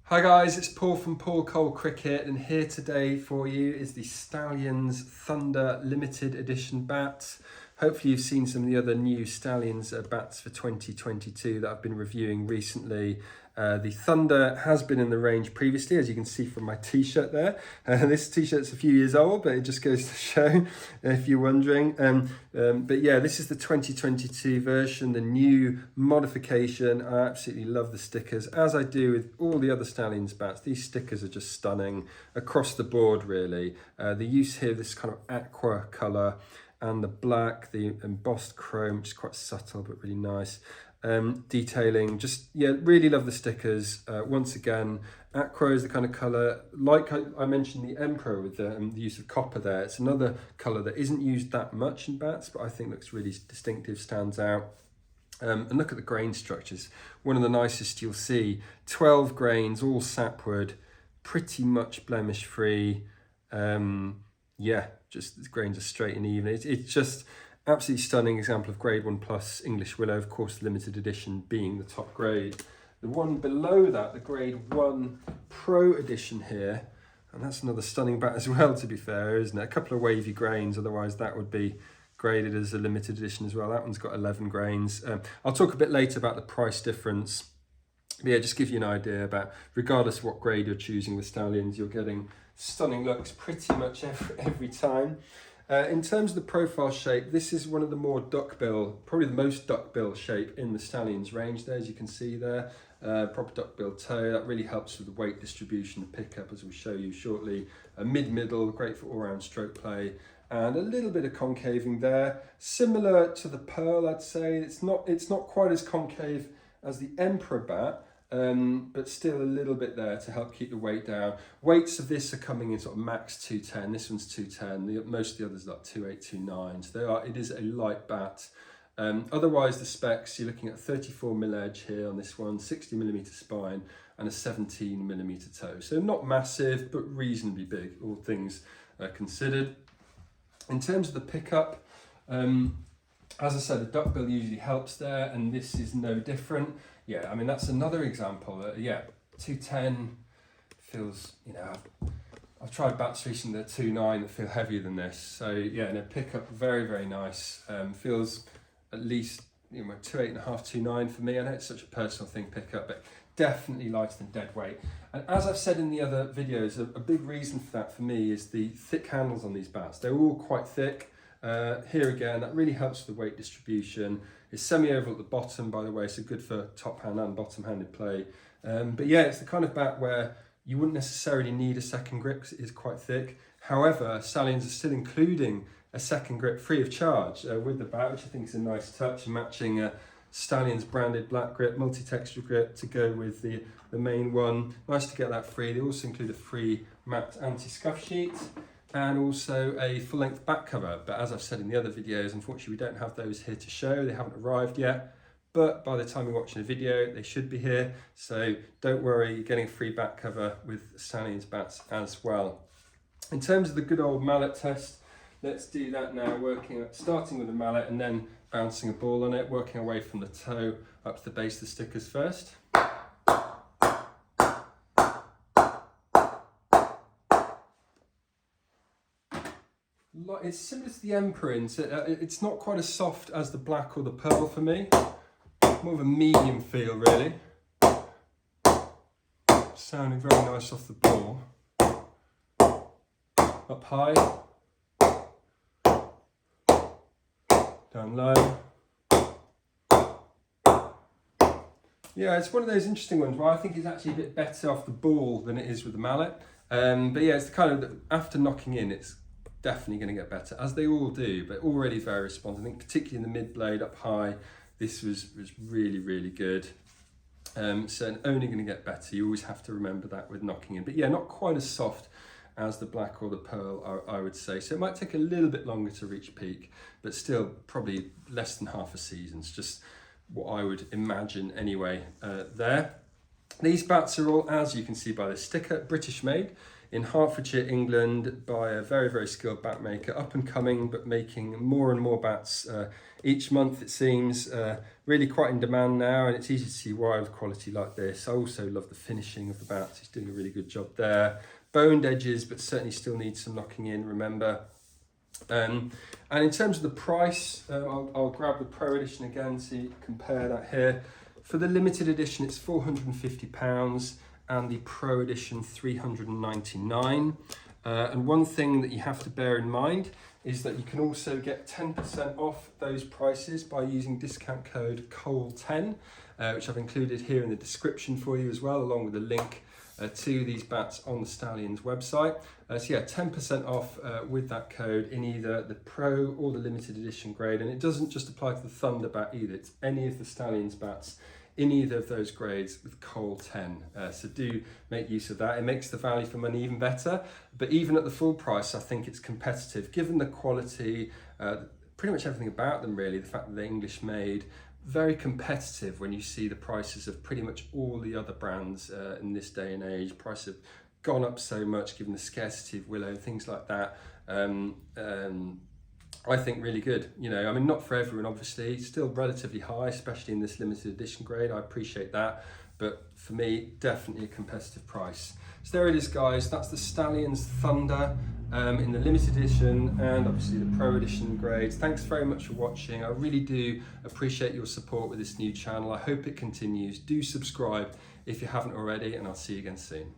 Hi guys, it's Paul from Paul Cole Cricket, and here today for you is the Stallionz Thunder limited edition bats. Hopefully you've seen some of the other new Stallionz bats for 2022 that I've been reviewing recently. The Thunder has been in the range previously, as you can see from my t-shirt there. This t-shirt's a few years old, but it just goes to show if you're wondering. But yeah, this is the 2022 version, the new modification. I absolutely love the stickers, as I do with all the other Stallionz bats. These stickers are just stunning across the board, really. The use here of this kind of aqua colour and the black, the embossed chrome, which is quite subtle but really nice. Detailing, just yeah, really love the stickers. Once again, aqua is the kind of colour, like I mentioned the Emperor with the use of copper there. It's another colour that isn't used that much in bats, but I think looks really distinctive, stands out. And look at the grain structures, one of the nicest you'll see. 12 grains, all sapwood, pretty much blemish free. Yeah, just the grains are straight and even. It's just absolutely stunning example of grade 1 plus English willow, of course the limited edition being the top grade. The one below that, the grade 1 pro edition here, and that's another stunning bat as well, to be fair, isn't it? A couple of wavy grains, otherwise that would be graded as a limited edition as well. That one's got 11 grains. I'll talk a bit later about the price difference. But yeah, just give you an idea about, regardless of what grade you're choosing with Stallionz, you're getting stunning looks pretty much every time. In terms of the profile shape, this is one of the more duckbill, probably the most duckbill shape in the Stallionz range there, as you can see there. Proper duckbill toe, that really helps with the weight distribution and pickup, as we'll show you shortly. Mid-middle, great for all-round stroke play, and a little bit of concaving there. Similar to the Pearl, I'd say. It's not quite as concave as the Emperor bat, but still a little bit there to help keep the weight down. Weights of this are coming in sort of max 210. This one's 210. Most of the others are like 28, 29. So it is a light bat. Otherwise, the specs, you're looking at 34mm edge here on this one, 60mm spine, and a 17mm toe. So not massive, but reasonably big, all things considered. In terms of the pickup, as I said, the duckbill usually helps there, and this is no different. Yeah, I mean, that's another example. Yeah, 210 feels, you know, I've tried bats recently that 2.9 that feel heavier than this. So yeah, and a pickup, very, very nice. Feels at least, you know, 2.8.5, 2.9 for me. I know it's such a personal thing, pickup, but definitely lighter than dead weight. And as I've said in the other videos, a big reason for that for me is the thick handles on these bats. They're all quite thick. Here again, that really helps with the weight distribution. It's semi-oval at the bottom, by the way, so good for top hand and bottom handed play. But yeah, it's the kind of bat where you wouldn't necessarily need a second grip because it is quite thick. However, Stallionz are still including a second grip free of charge with the bat, which I think is a nice touch, matching a Stallionz branded black grip, multi-texture grip to go with the main one. Nice to get that free. They also include a free matte anti-scuff sheet and also a full-length back cover. But as I've said in the other videos, unfortunately we don't have those here to show. They haven't arrived yet, but by the time you're watching the video, they should be here. So don't worry, you're getting a free back cover with Stallionz bats as well. In terms of the good old mallet test, let's do that now, starting with the mallet and then bouncing a ball on it, working away from the toe up to the base of the stickers first. It's similar to the Emperor, it's not quite as soft as the black or the pearl for me. More of a medium feel, really. Sounding very nice off the ball. Up high. Down low. Yeah, it's one of those interesting ones where I think it's actually a bit better off the ball than it is with the mallet. But yeah, it's the kind of, after knocking in, it's definitely going to get better, as they all do, but already very responsive. I think particularly in the mid blade up high, this was really, really good. So only going to get better. You always have to remember that with knocking in. But yeah, not quite as soft as the black or the pearl, I would say. So it might take a little bit longer to reach peak, but still probably less than half a season. It's just what I would imagine anyway there. These bats are all, as you can see by the sticker, British made. in Hertfordshire, England, by a very, very skilled bat maker, up and coming, but making more and more bats each month, it seems. Really quite in demand now, and it's easy to see why with quality like this. I also love the finishing of the bats. He's doing a really good job there. Boned edges, but certainly still needs some knocking in, remember. And in terms of the price, I'll grab the Pro Edition again so you can compare that here. For the limited edition, it's £450, and the Pro Edition £399. And one thing that you have to bear in mind is that you can also get 10% off those prices by using discount code COLE10, which I've included here in the description for you as well, along with a link to these bats on the Stallionz website. So yeah, 10% off with that code in either the Pro or the limited edition grade. And it doesn't just apply to the Thunder bat either, it's any of the Stallionz bats in either of those grades with COLE10. So do make use of that. It makes the value for money even better. But even at the full price, I think it's competitive, given the quality, pretty much everything about them really, the fact that they're English made, very competitive when you see the prices of pretty much all the other brands in this day and age. Prices have gone up so much given the scarcity of willow, things like that. I think really good. You know, I mean, not for everyone, obviously. It's still relatively high, especially in this limited edition grade. I appreciate that. But for me, definitely a competitive price. So there it is, guys. That's the Stallionz Thunder in the limited edition and obviously the Pro Edition grades. Thanks very much for watching. I really do appreciate your support with this new channel. I hope it continues. Do subscribe if you haven't already, and I'll see you again soon.